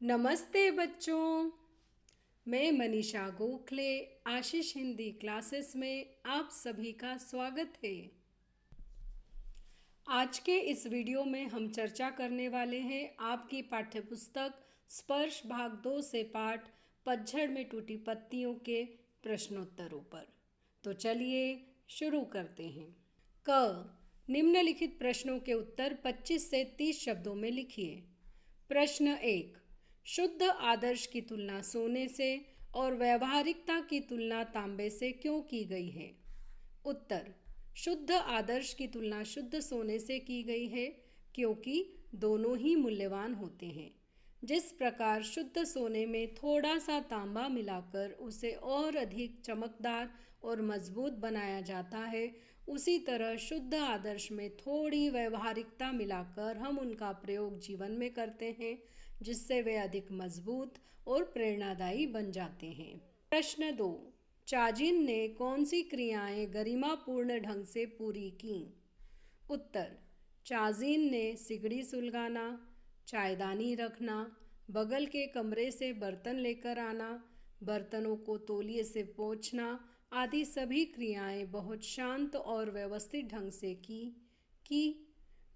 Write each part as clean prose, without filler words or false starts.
नमस्ते बच्चों। मैं मनीषा गोखले आशीष हिंदी क्लासेस में आप सभी का स्वागत है। आज के इस वीडियो में हम चर्चा करने वाले हैं आपकी पाठ्यपुस्तक स्पर्श भाग 2 से पाठ पतझड़ में टूटी पत्तियों के प्रश्नोत्तरों पर। तो चलिए शुरू करते हैं। क निम्नलिखित प्रश्नों के उत्तर 25 से 30 शब्दों में लिखिए। प्रश्न 1। शुद्ध आदर्श की तुलना सोने से और व्यावहारिकता की तुलना तांबे से क्यों की गई है? उत्तर। शुद्ध आदर्श की तुलना शुद्ध सोने से की गई है क्योंकि दोनों ही मूल्यवान होते हैं। जिस प्रकार शुद्ध सोने में थोड़ा सा तांबा मिलाकर उसे और अधिक चमकदार और मजबूत बनाया जाता है, उसी तरह शुद्ध आदर्श में थोड़ी व्यावहारिकता मिलाकर हम उनका प्रयोग जीवन में करते हैं, जिससे वे अधिक मजबूत और प्रेरणादायी बन जाते हैं। प्रश्न 2। चाजिन ने कौन सी क्रियाएं गरिमापूर्ण ढंग से पूरी की? उत्तर। चाजिन ने सिगड़ी सुलगाना, चायदानी रखना, बगल के कमरे से बर्तन लेकर आना, बर्तनों को तौलिए से पोंछना आदि सभी क्रियाएं बहुत शांत और व्यवस्थित ढंग से की।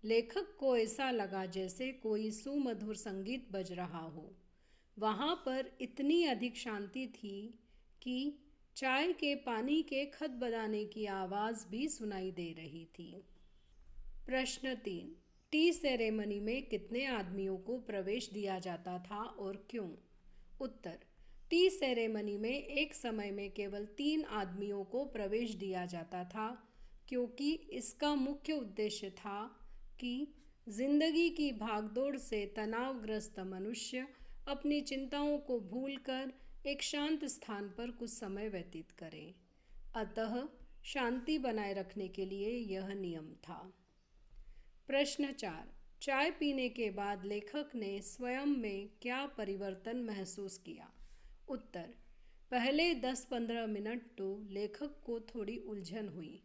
लेखक को ऐसा लगा जैसे कोई सुमधुर संगीत बज रहा हो। वहाँ पर इतनी अधिक शांति थी कि चाय के पानी के खदबदाने की आवाज़ भी सुनाई दे रही थी। प्रश्न 3। टी सेरेमनी में कितने आदमियों को प्रवेश दिया जाता था और क्यों? उत्तर। टी सेरेमनी में एक समय में केवल 3 आदमियों को प्रवेश दिया जाता था क्योंकि इसका मुख्य उद्देश्य था कि जिंदगी की भागदौड़ से तनावग्रस्त मनुष्य अपनी चिंताओं को भूलकर एक शांत स्थान पर कुछ समय व्यतीत करें। अतः शांति बनाए रखने के लिए यह नियम था। प्रश्न 4। चाय पीने के बाद लेखक ने स्वयं में क्या परिवर्तन महसूस किया? उत्तर। पहले 10-15 मिनट तो लेखक को थोड़ी उलझन हुई,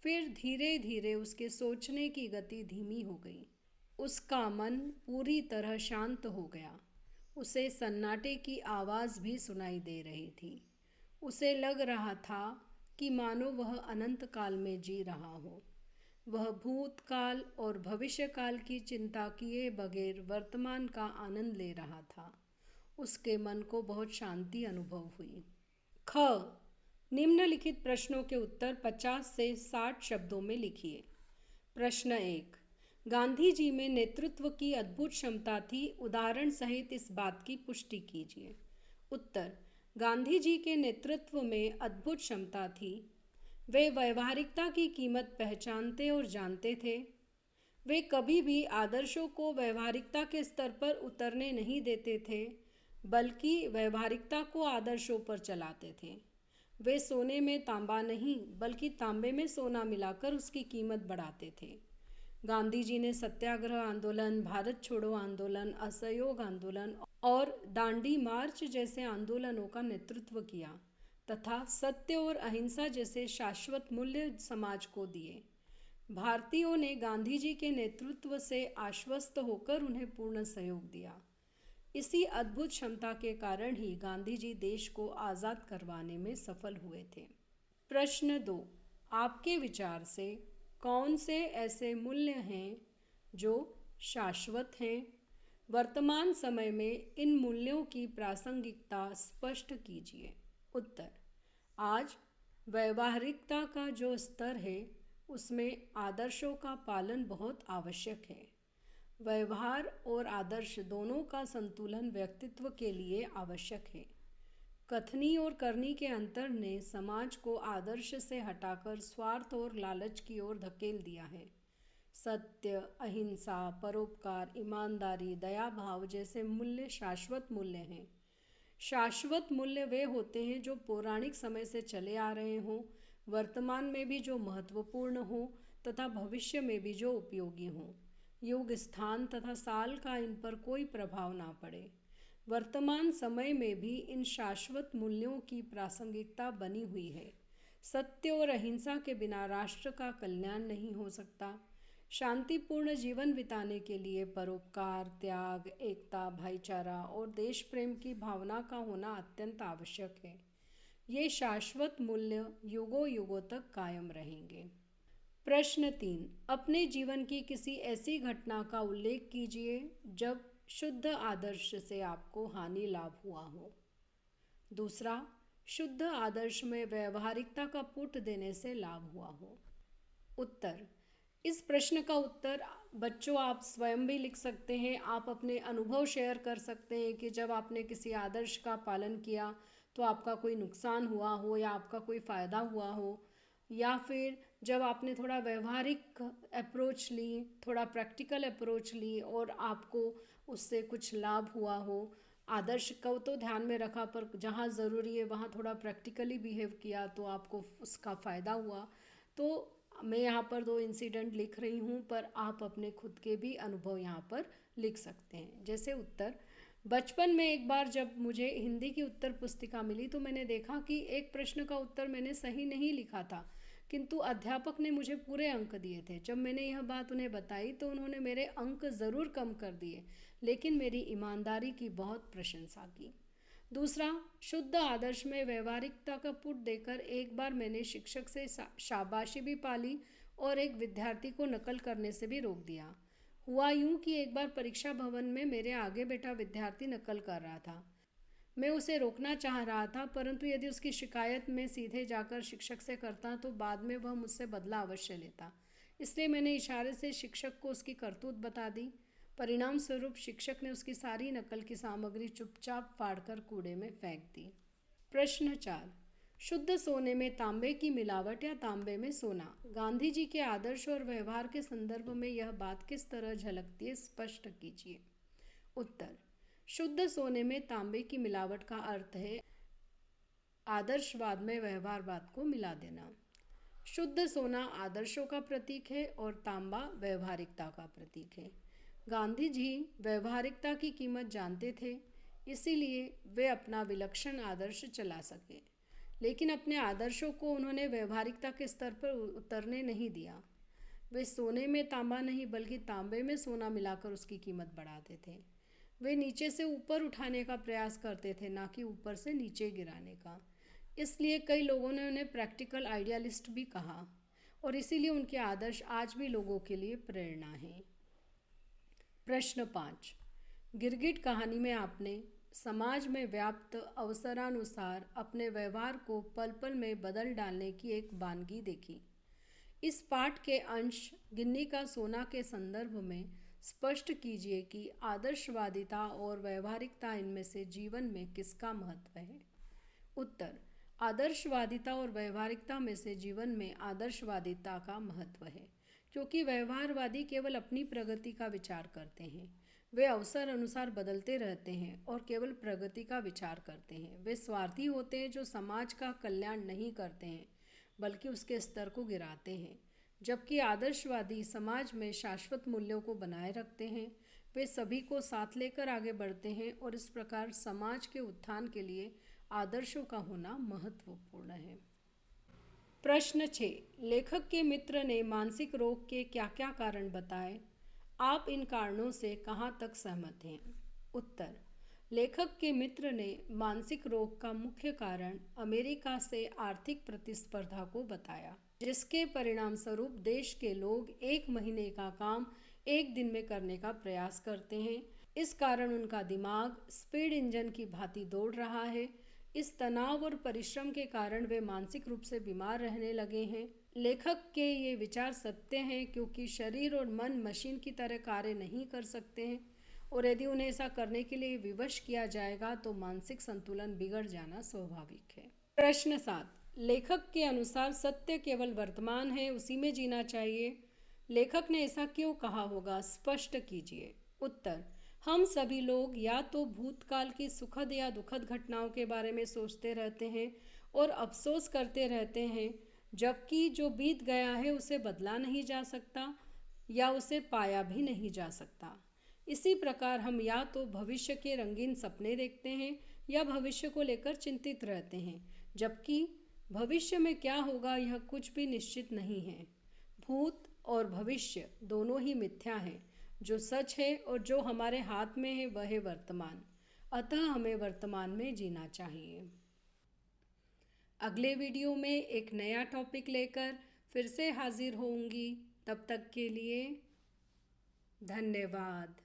फिर धीरे धीरे उसके सोचने की गति धीमी हो गई। उसका मन पूरी तरह शांत हो गया। उसे सन्नाटे की आवाज़ भी सुनाई दे रही थी। उसे लग रहा था कि मानो वह अनंत काल में जी रहा हो। वह भूतकाल और भविष्यकाल की चिंता किए बगैर वर्तमान का आनंद ले रहा था। उसके मन को बहुत शांति अनुभव हुई। ख। निम्नलिखित प्रश्नों के उत्तर 50 से 60 शब्दों में लिखिए। प्रश्न 1। गांधी जी में नेतृत्व की अद्भुत क्षमता थी, उदाहरण सहित इस बात की पुष्टि कीजिए। उत्तर। गांधी जी के नेतृत्व में अद्भुत क्षमता थी। वे व्यावहारिकता की कीमत पहचानते और जानते थे। वे कभी भी आदर्शों को व्यावहारिकता के स्तर पर उतरने नहीं देते थे, बल्कि व्यावहारिकता को आदर्शों पर चलाते थे। वे सोने में तांबा नहीं, बल्कि तांबे में सोना मिलाकर उसकी कीमत बढ़ाते थे। गांधी जी ने सत्याग्रह आंदोलन, भारत छोड़ो आंदोलन, असहयोग आंदोलन और दांडी मार्च जैसे आंदोलनों का नेतृत्व किया तथा सत्य और अहिंसा जैसे शाश्वत मूल्य समाज को दिए। भारतीयों ने गांधी जी के नेतृत्व से आश्वस्त होकर उन्हें पूर्ण सहयोग दिया। इसी अद्भुत क्षमता के कारण ही गांधी जी देश को आज़ाद करवाने में सफल हुए थे। प्रश्न 2। आपके विचार से कौन से ऐसे मूल्य हैं जो शाश्वत हैं? वर्तमान समय में इन मूल्यों की प्रासंगिकता स्पष्ट कीजिए। उत्तर। आज व्यावहारिकता का जो स्तर है उसमें आदर्शों का पालन बहुत आवश्यक है। व्यवहार और आदर्श दोनों का संतुलन व्यक्तित्व के लिए आवश्यक है। कथनी और करनी के अंतर ने समाज को आदर्श से हटाकर स्वार्थ और लालच की ओर धकेल दिया है। सत्य, अहिंसा, परोपकार, ईमानदारी, दया भाव जैसे मूल्य शाश्वत मूल्य हैं। शाश्वत मूल्य वे होते हैं जो पौराणिक समय से चले आ रहे हों, वर्तमान में भी जो महत्वपूर्ण हों तथा भविष्य में भी जो उपयोगी हों। युग, स्थान तथा साल का इन पर कोई प्रभाव ना पड़े। वर्तमान समय में भी इन शाश्वत मूल्यों की प्रासंगिकता बनी हुई है। सत्य और अहिंसा के बिना राष्ट्र का कल्याण नहीं हो सकता। शांतिपूर्ण जीवन बिताने के लिए परोपकार, त्याग, एकता, भाईचारा और देश प्रेम की भावना का होना अत्यंत आवश्यक है। ये शाश्वत मूल्य युगों युगों तक कायम रहेंगे। प्रश्न 3, अपने जीवन की किसी ऐसी घटना का उल्लेख कीजिए जब शुद्ध आदर्श से आपको हानि लाभ हुआ हो। दूसरा, शुद्ध आदर्श में व्यवहारिकता का पुट देने से लाभ हुआ हो। उत्तर, इस प्रश्न का उत्तर बच्चों आप स्वयं भी लिख सकते हैं। आप अपने अनुभव शेयर कर सकते हैं कि जब आपने किसी आदर्श का पालन किया तो आपका कोई नुकसान हुआ हो या आपका कोई फ़ायदा हुआ हो, या फिर जब आपने थोड़ा व्यवहारिक अप्रोच ली, थोड़ा प्रैक्टिकल अप्रोच ली और आपको उससे कुछ लाभ हुआ हो। आदर्श को तो ध्यान में रखा, पर जहाँ ज़रूरी है वहाँ थोड़ा प्रैक्टिकली बिहेव किया तो आपको उसका फ़ायदा हुआ। तो मैं यहाँ पर 2 इंसिडेंट लिख रही हूँ, पर आप अपने खुद के भी अनुभव यहाँ पर लिख सकते हैं। जैसे उत्तर, बचपन में एक बार जब मुझे हिंदी की उत्तर पुस्तिका मिली तो मैंने देखा कि एक प्रश्न का उत्तर मैंने सही नहीं लिखा था, किंतु अध्यापक ने मुझे पूरे अंक दिए थे। जब मैंने यह बात उन्हें बताई तो उन्होंने मेरे अंक ज़रूर कम कर दिए, लेकिन मेरी ईमानदारी की बहुत प्रशंसा की। दूसरा, शुद्ध आदर्श में व्यवहारिकता का पुट देकर एक बार मैंने शिक्षक से शाबाशी भी पाली और एक विद्यार्थी को नकल करने से भी रोक दिया। हुआ यूं कि एक बार परीक्षा भवन में मेरे आगे बैठा विद्यार्थी नकल कर रहा था। मैं उसे रोकना चाह रहा था, परंतु यदि उसकी शिकायत मैं सीधे जाकर शिक्षक से करता तो बाद में वह मुझसे बदला अवश्य लेता। इसलिए मैंने इशारे से शिक्षक को उसकी करतूत बता दी। परिणाम स्वरूप शिक्षक ने उसकी सारी नकल की सामग्री चुपचाप फाड़कर कूड़े में फेंक दी। प्रश्न 4, शुद्ध सोने में तांबे की मिलावट या तांबे में सोना। गांधी जी के आदर्श और व्यवहार के संदर्भ में यह बात किस तरह झलकती है, स्पष्ट कीजिए। उत्तर, शुद्ध सोने में तांबे की मिलावट का अर्थ है आदर्शवाद में व्यवहारवाद को मिला देना। शुद्ध सोना आदर्शों का प्रतीक है और तांबा व्यवहारिकता का प्रतीक है। गांधी जी व्यवहारिकता की कीमत जानते थे, इसीलिए वे अपना विलक्षण आदर्श चला सके, लेकिन अपने आदर्शों को उन्होंने व्यवहारिकता के स्तर पर उतरने नहीं दिया। वे सोने में तांबा नहीं बल्कि तांबे में सोना मिलाकर उसकी कीमत बढ़ाते थे। वे नीचे से ऊपर उठाने का प्रयास करते थे, ना कि ऊपर से नीचे गिराने का। इसलिए कई लोगों ने उन्हें प्रैक्टिकल आइडियलिस्ट भी कहा और इसीलिए उनके आदर्श आज भी लोगों के लिए प्रेरणा हैं। प्रश्न 5, गिरगिट कहानी में आपने समाज में व्याप्त अवसरानुसार अपने व्यवहार को पल पल में बदल डालने की एक वानगी देखी। इस पाठ के अंश गिन्नी का सोना के संदर्भ में स्पष्ट कीजिए कि आदर्शवादिता और व्यवहारिकता इनमें से जीवन में किसका महत्व है। उत्तर, आदर्शवादिता और व्यवहारिकता में से जीवन में आदर्शवादिता का महत्व है, क्योंकि व्यवहारवादी केवल अपनी प्रगति का विचार करते हैं। वे अवसर अनुसार बदलते रहते हैं और केवल प्रगति का विचार करते हैं। वे स्वार्थी होते हैं जो समाज का कल्याण नहीं करते हैं बल्कि उसके स्तर को गिराते हैं, जबकि आदर्शवादी समाज में शाश्वत मूल्यों को बनाए रखते हैं। वे सभी को साथ लेकर आगे बढ़ते हैं और इस प्रकार समाज के उत्थान के लिए आदर्शों का होना महत्वपूर्ण है। प्रश्न 6, लेखक के मित्र ने मानसिक रोग के क्या क्या कारण बताए? आप इन कारणों से कहाँ तक सहमत हैं? उत्तर, लेखक के मित्र ने मानसिक रोग का मुख्य कारण अमेरिका से आर्थिक प्रतिस्पर्धा को बताया, जिसके परिणाम स्वरूप देश के लोग 1 महीने का काम 1 दिन में करने का प्रयास करते हैं। इस कारण उनका दिमाग स्पीड इंजन की भांति दौड़ रहा है। इस तनाव और परिश्रम के कारण वे मानसिक रूप से बीमार रहने लगे हैं। लेखक के ये विचार सत्य हैं, क्योंकि शरीर और मन मशीन की तरह कार्य नहीं कर सकते हैं और यदि उन्हें ऐसा करने के लिए विवश किया जाएगा तो मानसिक संतुलन बिगड़ जाना स्वाभाविक है। प्रश्न 7, लेखक के अनुसार सत्य केवल वर्तमान है, उसी में जीना चाहिए। लेखक ने ऐसा क्यों कहा होगा, स्पष्ट कीजिए। उत्तर, हम सभी लोग या तो भूतकाल की सुखद या दुखद घटनाओं के बारे में सोचते रहते हैं और अफसोस करते रहते हैं, जबकि जो बीत गया है उसे बदला नहीं जा सकता या उसे पाया भी नहीं जा सकता। इसी प्रकार हम या तो भविष्य के रंगीन सपने देखते हैं या भविष्य को लेकर चिंतित रहते हैं, जबकि भविष्य में क्या होगा यह कुछ भी निश्चित नहीं है। भूत, और भविष्य दोनों ही मिथ्या हैं। जो सच है और जो हमारे हाथ में है वह है वर्तमान। अतः हमें वर्तमान में जीना चाहिए। अगले वीडियो में एक नया टॉपिक लेकर फिर से हाजिर होंगी। तब तक के लिए धन्यवाद।